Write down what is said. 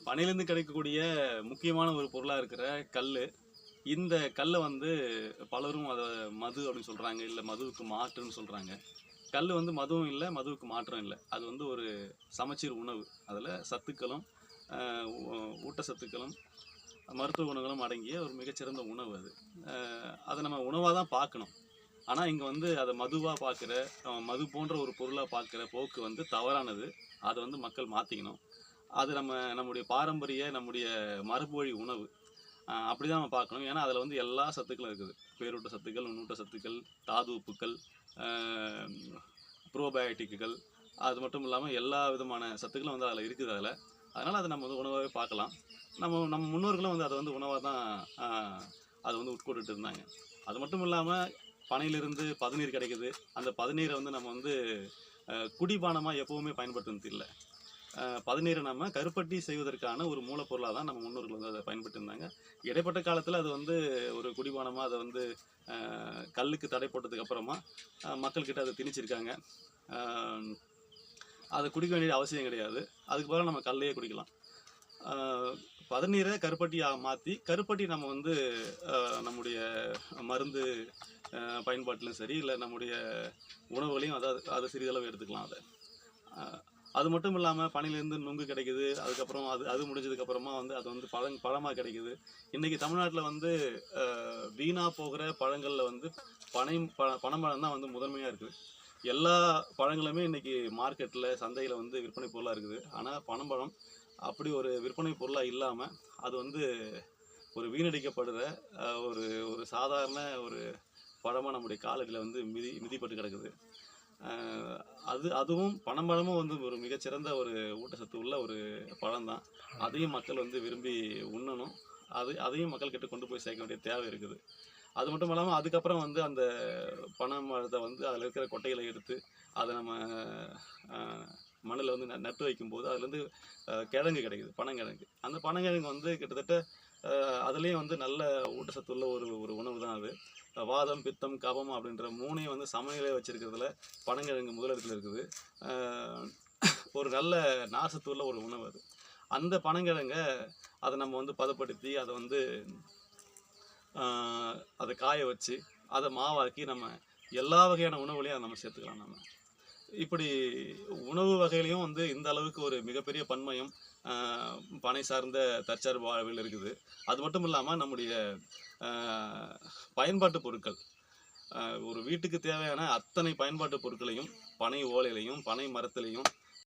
பனையிலேருந்து கிடைக்கக்கூடிய முக்கியமான ஒரு பொருளாக இருக்கிற கல். இந்த கல்லை வந்து பலரும் அதை மது அப்படின்னு சொல்கிறாங்க, இல்லை மதுவுக்கு மாற்றுன்னு சொல்கிறாங்க. கல் வந்து மதுவும் இல்லை, மதுவுக்கு மாற்றம் இல்லை. அது வந்து ஒரு சமச்சீர் உணவு. அதில் சத்துக்களும் ஊட்டச்சத்துக்களும் மருத்துவ குணங்களும் அடங்கிய ஒரு மிகச்சிறந்த உணவு அது. அதை நம்ம உணவாக தான் பார்க்கணும். ஆனால் இங்கே வந்து அதை மதுவாக பார்க்குற, மது போன்ற ஒரு பொருளாக பார்க்குற போக்கு வந்து தவறானது. அதை வந்து மக்கள் மாற்றிக்கணும். அது நம்முடைய பாரம்பரிய, நம்முடைய மரபு வழி உணவு. அப்படி தான் நம்ம பார்க்கணும். ஏன்னா அதில் வந்து எல்லா சத்துக்களும் இருக்குது. பேரூட்ட சத்துக்கள், நுண்ணூட்ட சத்துக்கள், தாது உப்புக்கள், ப்ரோபயோட்டிக்குகள், அது மட்டும் இல்லாமல் எல்லா விதமான சத்துக்களும் வந்து அதில் இருக்குது. அதனால் அதை நம்ம வந்து உணவாகவே பார்க்கலாம். நம்ம முன்னோர்களும் வந்து அதை வந்து உணவாக தான் அதை வந்து உட்கொண்டுட்டு இருந்தாங்க. அது மட்டும் இல்லாமல் பனையிலிருந்து பதநீர் கிடைக்குது. அந்த பதநீரை வந்து நம்ம வந்து குடிபானமாக எப்போவுமே பயன்படுத்துறது இல்லை. பதநீரை நம்ம கருப்பட்டி செய்வதற்கான ஒரு மூலப்பொருளாக தான் நம்ம முன்னோர்கள் வந்து அதை பயன்படுத்தி இருந்தாங்க. இடைப்பட்ட காலத்தில் அது வந்து ஒரு குடிபானமாக அதை வந்து கல்லுக்கு தடை போட்டதுக்கு அப்புறமா மக்கள்கிட்ட அதை திணிச்சிருக்காங்க. அதை குடிக்க வேண்டிய அவசியம் கிடையாது. அதுக்கு பதிலாக நம்ம கல்லையே குடிக்கலாம். பதநீரை கருப்பட்டியாக மாற்றி, கருப்பட்டி நம்ம வந்து நம்முடைய மருந்து பயன்பாட்டிலும் சரி, இல்லை நம்முடைய உணவுகளையும் அதை சிறிதளவு எடுத்துக்கலாம். அது மட்டும் இல்லாமல் பனையிலேருந்து நுங்கு கிடைக்குது. அதுக்கப்புறம் அது முடிஞ்சதுக்கப்புறமா வந்து அது வந்து பழமாக கிடைக்குது. இன்றைக்கி தமிழ்நாட்டில் வந்து வீணாக போகிற பழங்களில் வந்து பனம்பழம் தான் வந்து முதன்மையாக இருக்குது. எல்லா பழங்களுமே இன்றைக்கி மார்க்கெட்டில், சந்தையில் வந்து விற்பனை பொருளாக இருக்குது. ஆனால் பனம்பழம் அப்படி ஒரு விற்பனை பொருளாக இல்லாமல் அது வந்து ஒரு வீணடிக்கப்படுற ஒரு சாதாரண ஒரு பழமாக நம்முடைய காலடியில் வந்து மிதிப்பட்டு கிடக்குது. அதுவும் பனம்பழமும் வந்து ஒரு மிகச்சிறந்த ஒரு ஊட்டச்சத்து உள்ள ஒரு பழம்தான். அதையும் மக்கள் வந்து விரும்பி உண்ணணும். அதையும் மக்கள்கிட்ட கொண்டு போய் சேர்க்க வேண்டிய தேவை இருக்குது. அது மட்டும் இல்லாமல் அதுக்கப்புறம் வந்து அந்த பனம்பழத்தை வந்து அதில் இருக்கிற கொட்டைகளை எடுத்து அதை நம்ம மண்ணில் வந்து நட்டு வைக்கும்போது அதுலேருந்து கிழங்கு கிடைக்குது, பனங்கிழங்கு. அந்த பனங்கிழங்கு வந்து கிட்டத்தட்ட அதுலேயும் வந்து நல்ல ஊட்டச்சத்து உள்ள ஒரு உணவு தான் அது. வாதம், பித்தம், கபம் அப்படின்ற மூணையும் வந்து சமநிலை வச்சுருக்கிறதுல பனங்கிழங்கு முதலிடத்தில் இருக்குது. ஒரு நல்ல நார்ச்சத்து உள்ள ஒரு உணவு அது. அந்த பனங்கிழங்கை அதை நம்ம வந்து பதப்படுத்தி அதை காய வச்சு அதை மாவாக்கி நம்ம எல்லா வகையான உணவுகளையும் நம்ம சேர்த்துக்கலாம். நம்ம இப்படி உணவு வகையிலையும் வந்து இந்த அளவுக்கு ஒரு மிகப்பெரிய பன்மையும் பனை சார்ந்த தற்சார்பு வாழ்வில் இருக்குது. அது மட்டும் இல்லாமல் நம்முடைய பயன்பாட்டு பொருட்கள், ஒரு வீட்டுக்கு தேவையான அத்தனை பயன்பாட்டு பொருட்களையும் பனை ஓலையிலையும், பனை மரத்துலையும்,